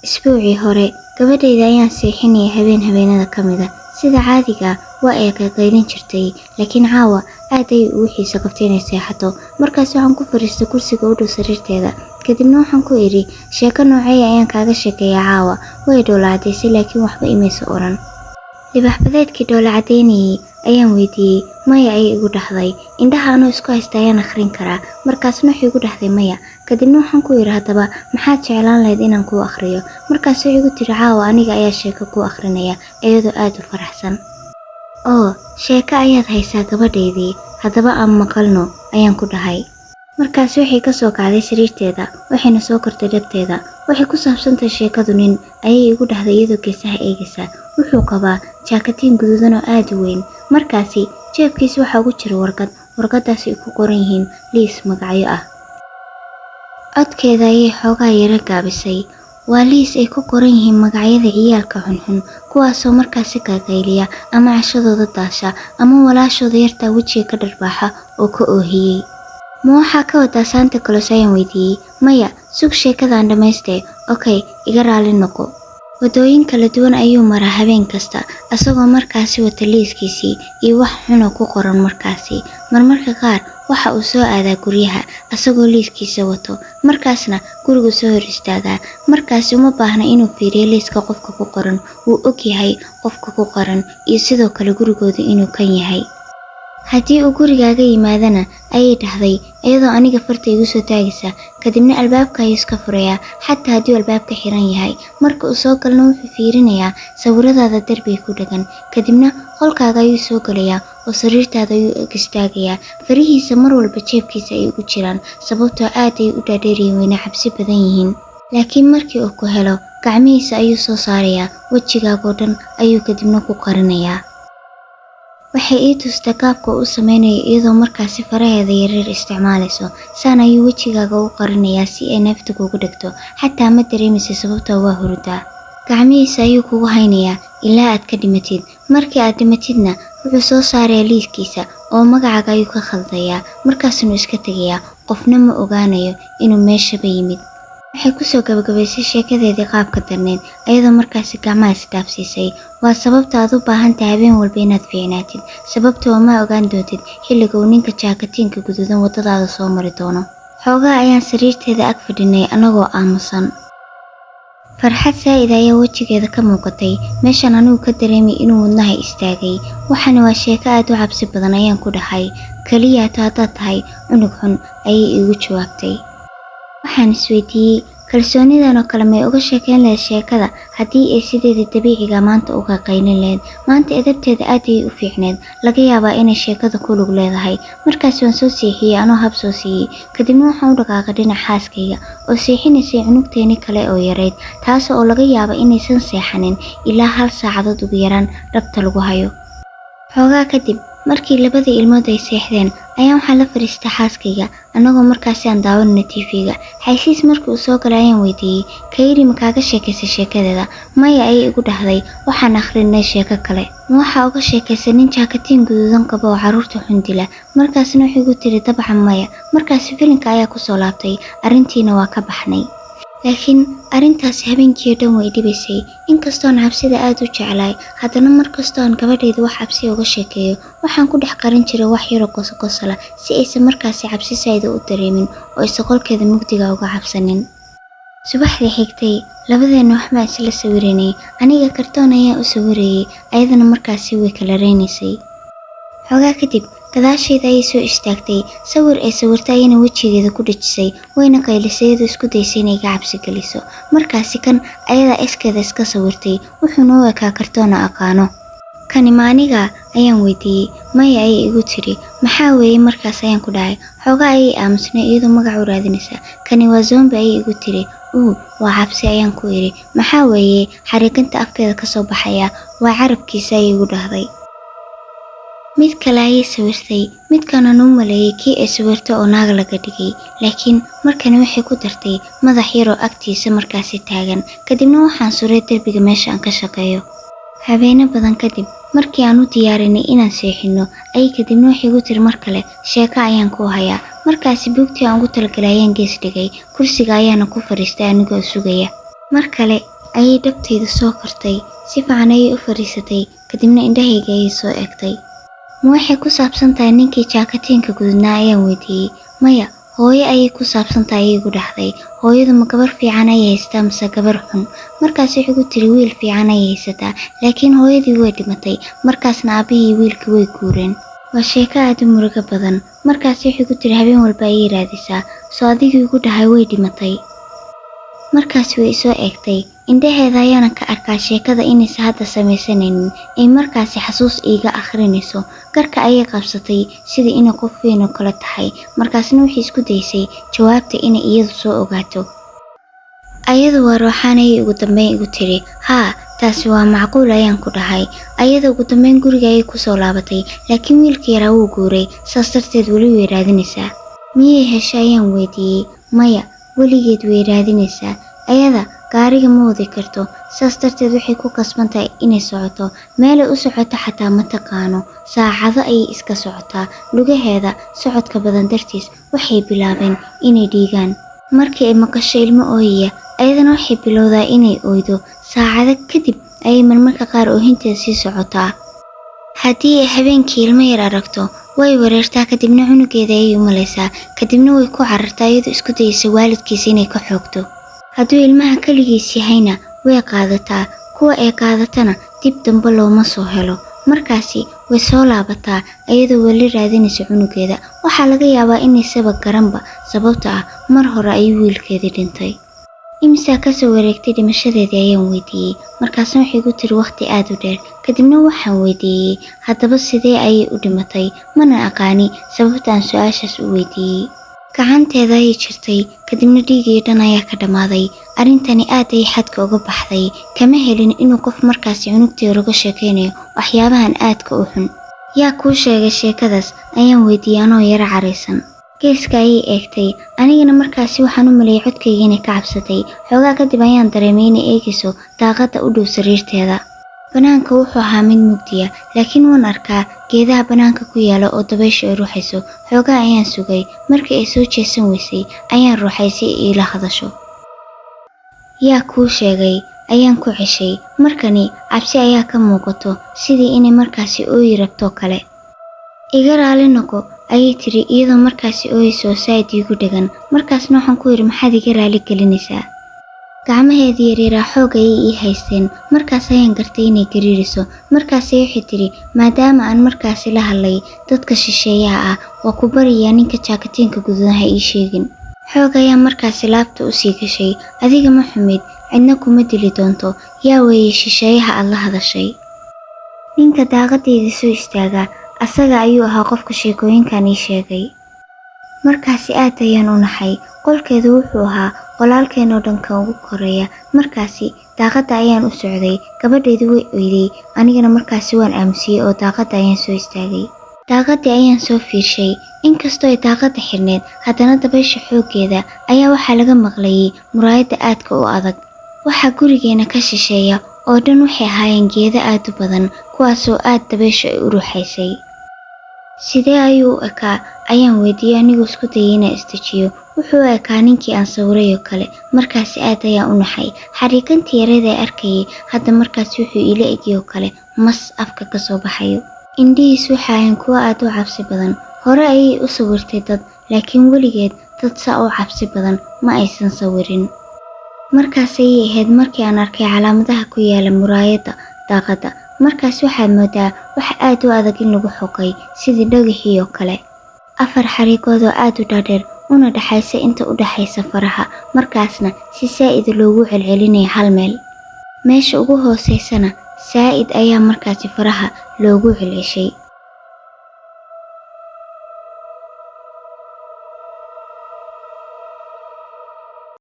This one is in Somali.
Isbuucii hore, gabadhayda ayaan seexinayay habeenada ka mid ah. Sida caadiga ah, waa ay qaylin jirtay, laakiin caawa aad ayay ugu xiiso qabtay inay seexato. Markaas waxaan ku fariistay kursiga u dhow sariirteeda. Kadibna waxaan ku idhi, sheeko noocee ayaan kaaga sheekeeyaa caawa. Way dhoola cadaysay laakiin waxba imayso oran. Libax-badeedkii dhoola cadaynayay ayaan weydiiyey. Maya ayay igu dhahday. Indhaha anoo isku haysta ayaan akhrin karaa. Markaasna wuxuu igu dhahday maya. Kadibna waxaan ku idhi haddaba maxaad jeclaan lahayd inaan kuu akhriyo. Markaas wuxuu igu tiri caawa aniga ayaa sheeko kuu akhrinaya iyadoo aad u faraxsan. Oo, sheeko ayaad haysaa gabadhaydii. Haddaba aan maqalno ayaan ku dhahay. Markaas waxay ka soo kacday sariirteeda, waxayna soo kortay dhabteeda. Waxay ku saabsantahay sheekadu nin ayay igu dhahday iyadoo geesaha eegaysa. Wuxuu qabaa jaakatiin guduudan oo aad u weyn. Markaasi jeebkiisa waxaa ugu jira warqad. Warqadaasi ay ku qoran yihiin liis magacyo ah. Codkeeda ayay xoogaa yara gaabisay. Waa liis ay ku qoran yihiin magacyada ciyaalka xunxun, kuwaasoo markaasi qaylqayliya ama cashadooda daasha ama walaashooda yartaa wejiga ka dharbaaxa oo ka oohiyey. Ma waxaa ka wadaa Santa Claus ayaan weydiiyey. Maya, sug sheekadaan dhamaystay. Okay, iga raali noqo. Wadooyin kala duwan ayuu maraa habeen kasta, asagoo markaasi wata liiskiisii iyo wax xun oo ku qoran markaasi. Marmarka qaar waxa uu soo aadaa guryaha asagoo liiskiisa wato. Markaasna gurigu soo hor istaagaa. Markaasi uma baahna inuu fiiriyo liiska qofka ku qoran. Wuu og yahay qofka ku qoran iyo sidoo kale gurigooda inuu kan yahay. Haddii uu gurigaaga yimaadana ayay dhahday iyadoo aniga farta igu soo taagaysa. Kadibna albaabka ayuu iska furayaa xataa haddii albaabka xiran yahay. Marka uu soo galno wuxuu fiirinayaa sawiradaada darbiga ku dhagan. Kadibna qolkaaga ayuu soo galayaa oo sariirtaada ayuu ag istaagayaa. Farihiisa mar walba jeebkiisa ay ugu jiraan sababtoo aad ay u dhaadheeriyiin wayna cabsi badan yihiin. Laakiin markii uu ku helo, gacmihiisa ayuu soo saarayaa, wejigaagoo dhan ayuu kadibna ku qarinayaa. Waxay ii tustay qaabka uu samaynayo iyadoo markaasi faraheeda yaryar isticmaalayso. Saan ayuu wejigaaga u qarinayaa si ay neefta kugu dhegto. Xataa ma dareemaysa sababtoo waa hurdaa. Gacmihiisa ayuu kugu haynayaa ilaa aad ka dhimatid. Markii aad dhimatidna wuxuu soo saarayaa liiskiisa oo magacaaga ayuu ka khaldayaa. Markaasna iska tegayaa. Qofna ma ogaanayo inuu meeshaba yimid. Waxay ku soo gabagabaysay sheekadeedii qaabka darneed iyadoo markaasi gacmaha isdhaafsiisay. Waa sababta aad u baahan tahay habeen walba inaad fiicnaatid, sababtoo ma ogaan doontid xilliga uu ninka jaakatiinka guduudan wadadaada soo mari doono. Xoogaa ayaan sariirteeda ag fadhinay anagoo aamusan. Farxad saa'id ayaa wejigeeda ka muuqatay. Meeshan anigu ka dareemay inuu wadnaha istaagay. Waxana waa sheeko aad u cabsi badan ayaan ku dhahay. Kaliya haddaad tahay cunug xun ayay igu jawaabtay. Waxaan isweydiiyey kalsoonidan oo kale may uga sheekeyn lahayd sheekada haddii ay sideedii dabiiciga maanta uga qaylin lahayd. Maanta edabteeda aad ayay u fiicneed. Laga yaabaa inay sheekada ku lug leedahay. Markaas waan soo seexiyey anoo hab soo siiyey. Kadibna waxaan u dhaqaaqay dhinaca xaaskayga oo seexinaysay cunugteeni kale oo yarayd, taas oo laga yaabo inaysan seexanin ilaa 1 saacadood ugu yaraan dhabta lagu hayo. Xoogaa kadib markii labadii ilmood ay seexdeen ayaan waxaan la fariistay xaaskayga anagoo markaasi aan daawanayno TV-ga. Xaysiis markii uu soo galay ayaan weydiiyey, "Kayri ma kaaga sheekaysay sheekadeeda?" Maya ayay igu dhahday, "Waxaan akhrinay sheeko kale." Ma waxaa uga sheekaysay nin jaakatiin guduudan qaba oo carruurta xun dila. Markaasna wuxuu igu tiri dabcan maya. Markaasi filimka ayaa ku soo laabtay. Arrintiina waa ka baxnay. Laakiin arrintaasi habeenkii oo dhan way dhibaysay. Inkastoo aan cabsida aad u jeclahay, haddana markastoo aan gabadhayda wax cabsi uga sheekeeyo, waxaan ku dhex qarin jiray wax yar oo qosqosla si aysan markaasi cabsi saa'id u dareemin oo aysan qolkeeda mugdiga uga cabsanin. Subaxdii xigtay, labadeena waxba isla sawiranay. Aniga kartoon ayaan u sawirayay, ayadana markaasi way kala reynaysay. Xoogaa kadib gadaasheeda ayay soo istaagtay. Sawir ay sawirtay ayayna wejigeeda ku dhejisay. Wayna qaylisay iyadoo isku daysay inay ka cabsi geliso. Markaasi kan ayadaa iskeeda iska sawirtay. Wuxuuna u ekaa kartoona aqaano. Kani ma aniga ayaan weydiiyey. Maya ayay igu tiri. Maxaa weeye markaas ayaan ku dhahay. Xoogaa ayay aamusnay iyadoo magac u raadinaysa. Kani waa zombie ayay igu tiri. Waa cabsi ayaan ku iri. Maxaa weeye xariiqinta afkeeda ka soo baxaya. Waa carabkiisa ayay igu dhahday. Mid kale ayay sawirtay. Midkana u maleeyay kii ay sawirtay oo naag laga dhigay. Laakiin markani waxay ku dartay madax yar oo agtiisa markaasi taagan. Kadibna waxaan suray darbiga meesha aan ka shaqeeyo. Habeena badan kadib markii aan u diyaarinay inaan seexino ayay kadibna waxay igu tiri mar kale sheeko ayaan ku hayaa. Markaasi buugtii aan ugu talagalay ayaan gees dhigay. Kursiga ayaana ku fariistay anigoo sugaya. Mar kale ayay dhabtaydu soo kortay, si fiican ayay u fadhiisatay, kadibna indhahayga ayay soo eegtay. Ma waxay ku saabsan tahay ninkii jaakatiinka gudubnaa ayaan weydiiyey. Maya, hooyo ayay ku saabsan tahay ayay igu dhahday. Hooyadu ma gabar fiican ayay haysataa mise gabar xun? Markaas waxay igu tiri wiil fiican ayay haysataa, laakiin hooyadii way dhimatay, markaasna aabihii wiilkii way guureen. Waa sheeko aad u murugo badan. Markaas waxay igu tiri habeen walba ayay raadisaa, soo adigii igu dhahay way dhimatay. Markaas way soo eegtay, indhaheeda ayaana ka arkaa sheekada inaysan hadda samaysanaynin, ay markaasi xasuus iiga akhrinayso. Garka ayay qabsatay sidii inay qof weyn oo kale tahay, markaasna waxay isku daysay jawaabta inay iyadu soo ogaato. Ayadu waa ruuxaan ayay ugu dambeyn igu tiri, haa, taasi waa macquul ayaan ku dhahay. Ayada ugu dambeyn guriga ayay ku soo laabatay, laakiin wiilkii yaraa wuu guuray, saas darteed weli way raadinaysaa. Miyay heshay ayaan weydiiyey. Maya, weligeed way raadinaysaa. Ayada gaariga ma wadi karto, saas darteed waxay ku kasban tahay inay socoto. Meelay u socoto xataa ma taqaano. Saacado ayay iska socotaa. Lugaheeda socodka badan dartiis waxay bilaabeen inay dhiigaan. Markii ay maqasho ilmo ooyaya, ayadana waxay bilowdaa inay ooydo. Saacado kadib ayay marmarka qaar oohinteeda sii socotaa. Haddii ay habeenkii ilmo yar aragto, way wareertaa, kadibna cunugeeda ayay u malaysaa, kadibna way ku carartaa iyadoo isku dayaysa waalidkiisa inay ka xoogto. Hadduu ilmaha kaligiis yahayna way qaadataa, kuwa ay qaadatana dib dambe looma soo helo. Markaasi way soo laabataa iyadoo weli raadinaysa cunugeeda. Waxaa laga yaabaa inaysaba garanba, sababta ah mar hore ayuu wiilkeedii dhintay. Imisa ka soo wareegtay dhimashadeedii ayaan weydiiyey. Markaasna waxay igu tiri waqti aad u dheer. Kadibna waxaan weydiiyey, haddaba sidee ayay u dhimatay? Mana aqaani sababta aan su'aashaas u weydiiyey. Gacanteeda ayay jirtay, kadibna dhiigii dhan ayaa ka dhammaaday. Arrintani aad ayay xadka uga baxday. Kama helin inuu qof markaasi cunugteeda uga sheekaynayo waxyaabahan aadka u xun. Yaa kuu sheegay sheekadaas? Ayaan weydiiyey anoo yara caraysan. Geeska ayay eegtay, anigana markaasi waxaan u maleeyay codkayga inay ka cabsatay. Xoogaa kadib ayaan dareemay inay eegayso daaqadda u dhow sariirteeda. Banaanka wuxuu ahaa mid mugdiya, laakiin waan arkaa geedaha banaanka ku yaala oo dabaysha ay ruuxayso. Xoogaa ayaan sugay, markii ay soo jeesan weysay ayaan ruuxay si ay ila hadasho. Yaa kuu sheegay? Ayaan ku ceshay. Markani cabsi ayaa ka muuqato, sidii inay markaasi ooyi rabto kale. Iga raali noqo ayay tiri iyadoo markaasi ooyayso saaid iigu dhagan. Markaasna waxaan ku yiri maxaad iga raali gelinaysaa? Gacmaheedii yaryar xoog ayay ii haysteen. Markaas ayaan gartay inay gariiriso. Markaas waxay tiri maadaama aan markaasi la hadlay dadka shisheeyaha ah, waa ku bariyaa ninka jaakatiinka gududan ha ii sheegin. Xoog ayaa markaasi laabta u sii gashay. Adiga ma xumid, cidna kuma dili doonto. Yaa weeyay shisheeyaha aad la hadashay? Ninka daaqadeedii soo istaaga, asaga ayuu ahaa qofka sheekooyinkan ii sheegay. Markaasi aad ayaan u naxay. Qolkeedu wuxuu ahaa qolaalkeen oo dhan ka ugu koreeya. Markaasi daaqadda ayaan u socday. Gabadheedu way oyday, anigana markaasi waan aamusiyey oo daaqadda ayaan soo istaagay. Daaqaddii ayaan soo fiirshay. Inkastoo ay daaqadda xirneed, haddana dabaysha xooggeeda ayaa waxaa laga maqlayay muraayadda aadka u adag. Waxaa gurigeena ka shisheeya oo dhan waxay ahaayeen geeda aad u badan, kuwaasoo aad dabaysha ay u ruuxaysay. Sidee ayuu u ekaa? Ayaan weydiiyey anigoo isku dayay inaan istajiyo. Wuxuu u ekaa ninkii aan sawiray oo kale. Markaasi aad ayaan u naxay. Xariiqantii yareed ee arkayay hadda markaasi wuxuu ila egiyoo kale mas afka ka soo baxayo. Indhihiisu waxay ahaayeen kuwo aad u cabsi badan. Hore ayay u sawirtay dad, laakiin weligeed dad saa u cabsi badan ma aysan sawirin. Markaas ayay ahayd markii aan arkay calaamadaha ku yaala muraayadda daaqadda. Markaas waxaad moodaa wax aad u adag in lagu xoqay, sidii dhagaxii oo kale. 4 xariiqood oo aad u dhaadheer una dhaxaysa inta u dhaxaysa faraha, markaasna si saa'id loogu celcelinaya hal meel. Meesha ugu hooseysana saa'id ayaa markaasi faraha loogu celceshay.